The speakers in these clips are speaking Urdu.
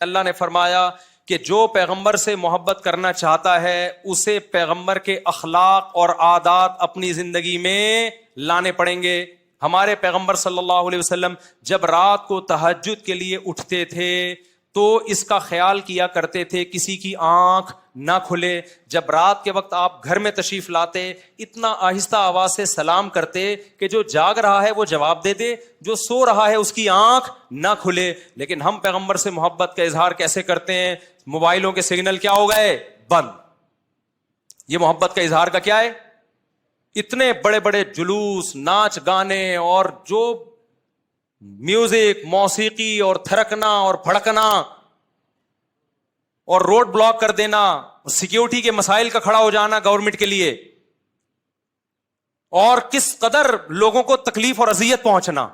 اللہ نے فرمایا کہ جو پیغمبر سے محبت کرنا چاہتا ہے اسے پیغمبر کے اخلاق اور عادات اپنی زندگی میں لانے پڑیں گے. ہمارے پیغمبر صلی اللہ علیہ وسلم جب رات کو تہجد کے لیے اٹھتے تھے تو اس کا خیال کیا کرتے تھے کسی کی آنکھ نہ کھلے. جب رات کے وقت آپ گھر میں تشریف لاتے اتنا آہستہ آواز سے سلام کرتے کہ جو جاگ رہا ہے وہ جواب دے دے, جو سو رہا ہے اس کی آنکھ نہ کھلے. لیکن ہم پیغمبر سے محبت کا اظہار کیسے کرتے ہیں؟ موبائلوں کے سگنل کیا ہو گئے؟ بند. یہ محبت کا اظہار کا کیا ہے؟ اتنے بڑے بڑے جلوس, ناچ گانے اور جو میوزک, موسیقی اور تھرکنا اور پھڑکنا اور روڈ بلاک کر دینا, سیکیورٹی کے مسائل کا کھڑا ہو جانا گورنمنٹ کے لیے, اور کس قدر لوگوں کو تکلیف اور اذیت پہنچنا.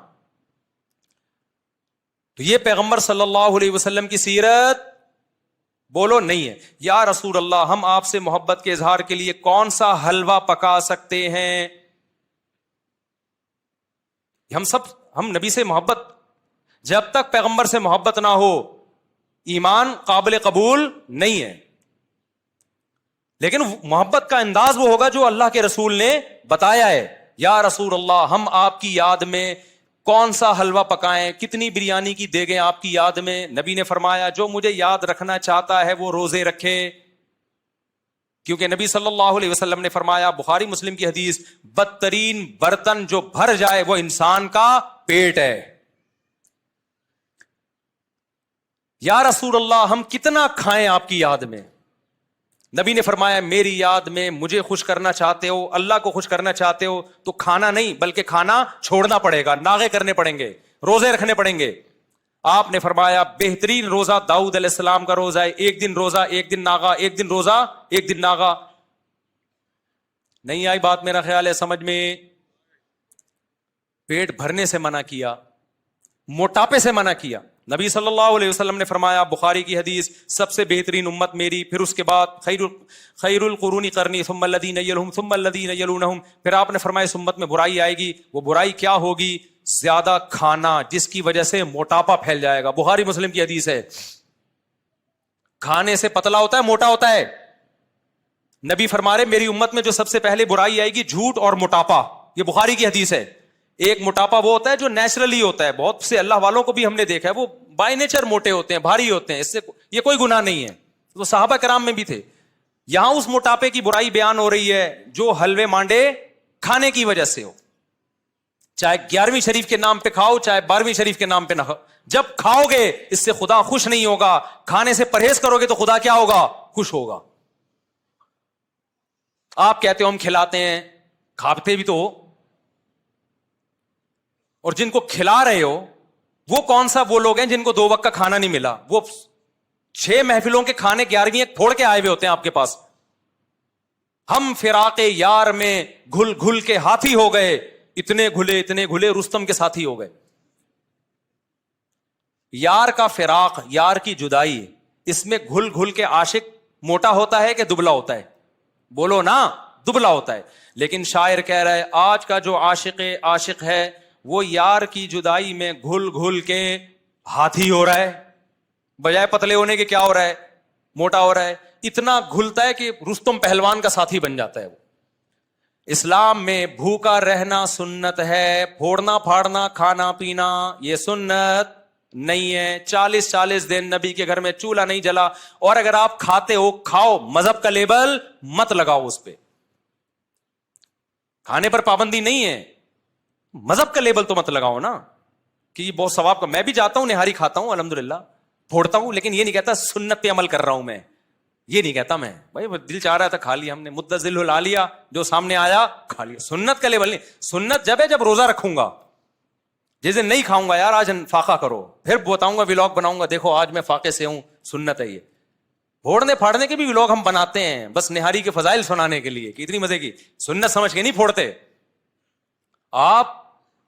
تو یہ پیغمبر صلی اللہ علیہ وسلم کی سیرت بولو نہیں ہے. یا رسول اللہ, ہم آپ سے محبت کے اظہار کے لیے کون سا حلوہ پکا سکتے ہیں؟ ہم نبی سے محبت, جب تک پیغمبر سے محبت نہ ہو ایمان قابل قبول نہیں ہے. لیکن محبت کا انداز وہ ہوگا جو اللہ کے رسول نے بتایا ہے. یا رسول اللہ, ہم آپ کی یاد میں کون سا حلوہ پکائیں, کتنی بریانی کی دیگیں آپ کی یاد میں؟ نبی نے فرمایا جو مجھے یاد رکھنا چاہتا ہے وہ روزے رکھے. کیونکہ نبی صلی اللہ علیہ وسلم نے فرمایا, بخاری مسلم کی حدیث, بدترین برتن جو بھر جائے وہ انسان کا پیٹ ہے. یا رسول اللہ, ہم کتنا کھائیں آپ کی یاد میں؟ نبی نے فرمایا میری یاد میں مجھے خوش کرنا چاہتے ہو, اللہ کو خوش کرنا چاہتے ہو تو کھانا نہیں بلکہ کھانا چھوڑنا پڑے گا, ناغے کرنے پڑیں گے, روزے رکھنے پڑیں گے. آپ نے فرمایا بہترین روزہ داؤد علیہ السلام کا روزہ ہے, ایک دن روزہ ایک دن ناغا, ایک دن روزہ ایک دن ناغا. نہیں آئی بات میرا خیال ہے سمجھ میں؟ پیٹ بھرنے سے منع کیا, موٹاپے سے منع کیا. نبی صلی اللہ علیہ وسلم نے فرمایا, بخاری کی حدیث, سب سے بہترین امت میری, پھر اس کے بعد خیر القرون قرنی ثم الذین یلونہم ثم الذین یلونہم. پھر آپ نے فرمایا اس امت میں برائی آئے گی. وہ برائی کیا ہوگی؟ زیادہ کھانا, جس کی وجہ سے موٹاپا پھیل جائے گا. بخاری مسلم کی حدیث ہے. کھانے سے پتلا ہوتا ہے, موٹا ہوتا ہے. نبی فرما رہے میری امت میں جو سب سے پہلے برائی آئے گی جھوٹ اور موٹاپا. یہ بخاری کی حدیث ہے. ایک موٹاپا وہ ہوتا ہے جو نیچرلی ہوتا ہے, بہت سے اللہ والوں کو بھی ہم نے دیکھا ہے وہ بائی نیچر موٹے ہوتے ہیں, بھاری ہوتے ہیں, اس سے یہ کوئی گناہ نہیں ہے. وہ صحابہ کرام میں بھی تھے. یہاں اس موٹاپے کی برائی بیان ہو رہی ہے جو حلوے مانڈے کھانے کی وجہ سے ہو. چاہے 11ویں شریف کے نام پہ کھاؤ, چاہے 12ویں شریف کے نام پہ نہ کھاؤ, جب کھاؤ گے اس سے خدا خوش نہیں ہوگا. کھانے سے پرہیز کرو گے تو خدا کیا ہوگا؟ خوش ہوگا. آپ کہتے ہو ہم کھلاتے ہیں, کھاتے بھی تو ہو, اور جن کو کھلا رہے ہو وہ کون سا وہ لوگ ہیں جن کو 2 وقت کا کھانا نہیں ملا؟ وہ 6 محفلوں کے کھانے 11ویں پھوڑ کے آئے ہوئے ہوتے ہیں آپ کے پاس. ہم فراق یار میں گھل گھل کے ہاتھی ہو گئے, اتنے گھلے رستم کے ساتھی ہو گئے. یار کا فراق, یار کی جدائی, اس میں گھل گھل کے عاشق موٹا ہوتا ہے کہ دبلا ہوتا ہے؟ بولو نا, دبلا ہوتا ہے. لیکن شاعر کہہ رہا ہے آج کا جو عاشق ہے وہ یار کی جدائی میں گھل گھل کے ہاتھی ہو رہا ہے, بجائے پتلے ہونے کے کیا ہو رہا ہے؟ موٹا ہو رہا ہے. اتنا گھلتا ہے کہ رستم پہلوان کا ساتھی بن جاتا ہے وہ. اسلام میں بھوکا رہنا سنت ہے, پھوڑنا پھاڑنا کھانا پینا یہ سنت نہیں ہے. 40 دن نبی کے گھر میں چولہا نہیں جلا, اور اگر آپ کھاتے ہو کھاؤ, مذہب کا لیبل مت لگاؤ اس پہ. کھانے پر پابندی نہیں ہے, مذہب کا لیبل تو مت لگاؤ نا کہ یہ بہت ثواب کا. میں بھی جاتا ہوں, نہاری کھاتا ہوں, الحمدللہ پھوڑتا ہوں, لیکن یہ نہیں کہتا سنت پہ عمل کر رہا ہوں میں, یہ نہیں کہتا میں. بھائی دل چاہ رہا تھا کھا لیا ہم نے, مدذل لا لیا, جو سامنے آیا کھا لیا. سنت کا لیبل نہیں. سنت جب ہے جب روزہ رکھوں گا, جس دن نہیں کھاؤں گا یار آج فاقہ کرو, پھر بتاؤں گا ولاگ بناؤں گا, دیکھو آج میں فاقے سے ہوں, سنت ہے یہ. پھوڑنے پھاڑنے کے بھی ولاگ ہم بناتے ہیں بس نہاری کے فضائل سنانے کے لیے کہ اتنی مزے کی, سنت سمجھ کے نہیں پھوڑتے. آپ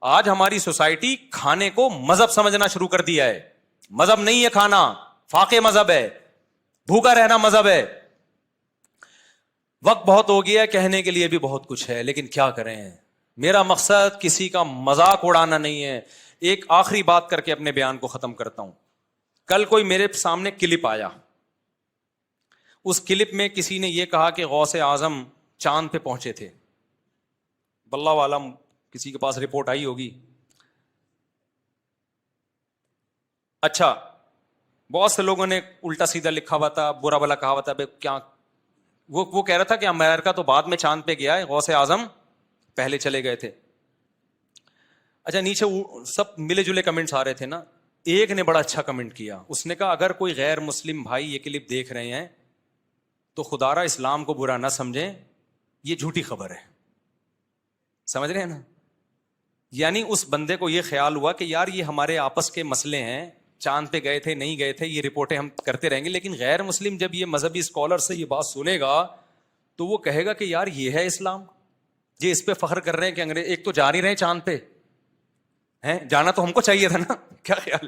آج ہماری سوسائٹی کھانے کو مذہب سمجھنا شروع کر دیا ہے. مذہب نہیں ہے کھانا, فاقے مذہب ہے, بھوکا رہنا مذہب ہے. وقت بہت ہو گیا, کہنے کے لیے بھی بہت کچھ ہے, لیکن کیا کریں. میرا مقصد کسی کا مذاق اڑانا نہیں ہے. ایک آخری بات کر کے اپنے بیان کو ختم کرتا ہوں. کل کوئی میرے سامنے کلپ آیا, اس کلپ میں کسی نے یہ کہا کہ غوث اعظم چاند پہ پہنچے تھے, واللہ عالم کسی کے پاس رپورٹ آئی ہوگی. اچھا, بہت سے لوگوں نے الٹا سیدھا لکھا ہوا تھا, برا بلا کہا ہوا تھا. کیا وہ کہہ رہا تھا کہ امریکہ تو بعد میں چاند پہ گیا ہے, غوث اعظم پہلے چلے گئے تھے. اچھا, نیچے سب ملے جلے کمنٹس آ رہے تھے نا. ایک نے بڑا اچھا کمنٹ کیا, اس نے کہا اگر کوئی غیر مسلم بھائی یہ کلپ دیکھ رہے ہیں تو خدارا اسلام کو برا نہ سمجھیں, یہ جھوٹی خبر ہے. سمجھ رہے ہیں نا؟ یعنی اس بندے کو یہ خیال ہوا کہ یار یہ ہمارے آپس کے مسئلے ہیں, چاند پہ گئے تھے نہیں گئے تھے یہ رپورٹیں ہم کرتے رہیں گے, لیکن غیر مسلم جب یہ مذہبی اسکالر سے یہ بات سنے گا تو وہ کہے گا کہ یار یہ ہے اسلام, یہ اس پہ فخر کر رہے ہیں کہ انگریز ایک تو جا نہیں رہے چاند پہ, ہیں جانا تو ہم کو چاہیے تھا نا, کیا خیال,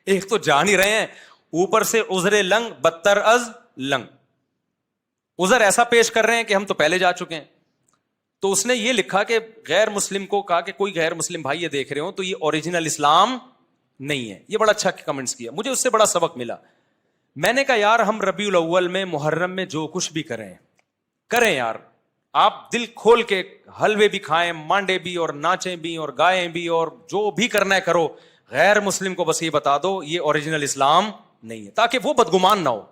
ایک تو جا نہیں رہے ہیں, اوپر سے عذر لنگ بدتر از لنگ, عذر ایسا پیش کر رہے ہیں کہ ہم تو پہلے جا چکے ہیں. تو اس نے یہ لکھا کہ غیر مسلم کو کہا کہ کوئی غیر مسلم بھائی یہ دیکھ رہے ہو تو یہ اوریجنل اسلام نہیں ہے. یہ بڑا اچھا کمنٹس کیا, مجھے اس سے بڑا سبق ملا. میں نے کہا یار ہم ربیع الاول میں محرم میں جو کچھ بھی کریں یار, آپ دل کھول کے حلوے بھی کھائیں, مانڈے بھی, اور ناچیں بھی, اور گائیں بھی, اور جو بھی کرنا ہے کرو. غیر مسلم کو بس یہ بتا دو یہ اوریجنل اسلام نہیں ہے, تاکہ وہ بدگمان نہ ہو.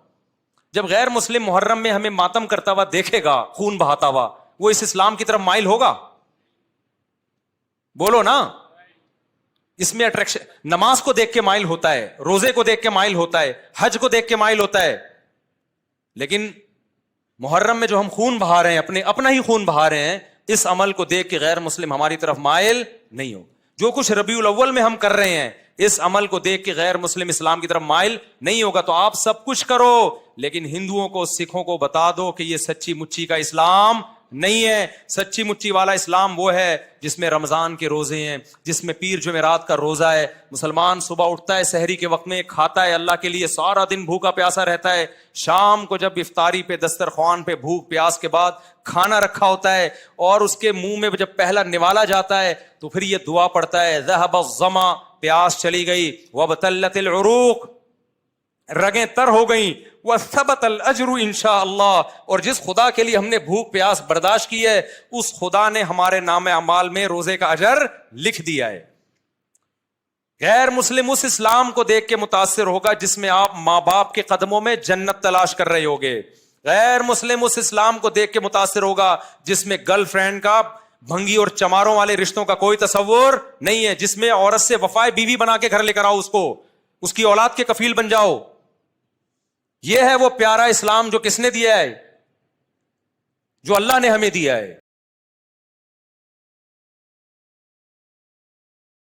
جب غیر مسلم محرم میں ہمیں ماتم کرتا ہوا دیکھے گا, خون بہاتا ہوا, وہ اس اسلام کی طرف مائل ہوگا؟ بولو نا. اس میں اٹریکشن, نماز کو دیکھ کے مائل ہوتا ہے, روزے کو دیکھ کے مائل ہوتا ہے, حج کو دیکھ کے مائل ہوتا ہے. لیکن محرم میں جو ہم خون بہا رہے ہیں, اپنا ہی خون بہا رہے ہیں, اس عمل کو دیکھ کے غیر مسلم ہماری طرف مائل نہیں ہو. جو کچھ ربیع الاول میں ہم کر رہے ہیں, اس عمل کو دیکھ کے غیر مسلم اسلام کی طرف مائل نہیں ہوگا. تو آپ سب کچھ کرو, لیکن ہندوؤں کو, سکھوں کو بتا دو کہ یہ سچی مچی کا اسلام نہیں ہے. سچی مچی والا اسلام وہ ہے جس میں رمضان کے روزے ہیں, جس میں پیر جمعرات کا روزہ ہے. مسلمان صبح اٹھتا ہے, سحری کے وقت میں کھاتا ہے اللہ کے لیے, سارا دن بھوکا پیاسا رہتا ہے. شام کو جب افطاری پہ دسترخوان پہ بھوک پیاس کے بعد کھانا رکھا ہوتا ہے, اور اس کے منہ میں جب پہلا نوالا جاتا ہے تو پھر یہ دعا پڑھتا ہے, ذهب الظما, پیاس چلی گئی, وابتلت العروق, رگیں تر ہو گئیں, وثبت الاجر انشاءاللہ, اور جس خدا کے لیے ہم نے بھوک پیاس برداشت کی ہے اس خدا نے ہمارے نام اعمال میں روزے کا اجر لکھ دیا ہے. غیر مسلم اس اسلام کو دیکھ کے متاثر ہوگا جس میں آپ ماں باپ کے قدموں میں جنت تلاش کر رہے ہوگے. غیر مسلم اس اسلام کو دیکھ کے متاثر ہوگا جس میں گرل فرینڈ کا بھنگی اور چماروں والے رشتوں کا کوئی تصور نہیں ہے, جس میں عورت سے وفائے بیوی بنا کے گھر لے کر آؤ, اس کو, اس کی اولاد کے کفیل بن جاؤ. یہ ہے وہ پیارا اسلام جو کس نے دیا ہے, جو اللہ نے ہمیں دیا ہے.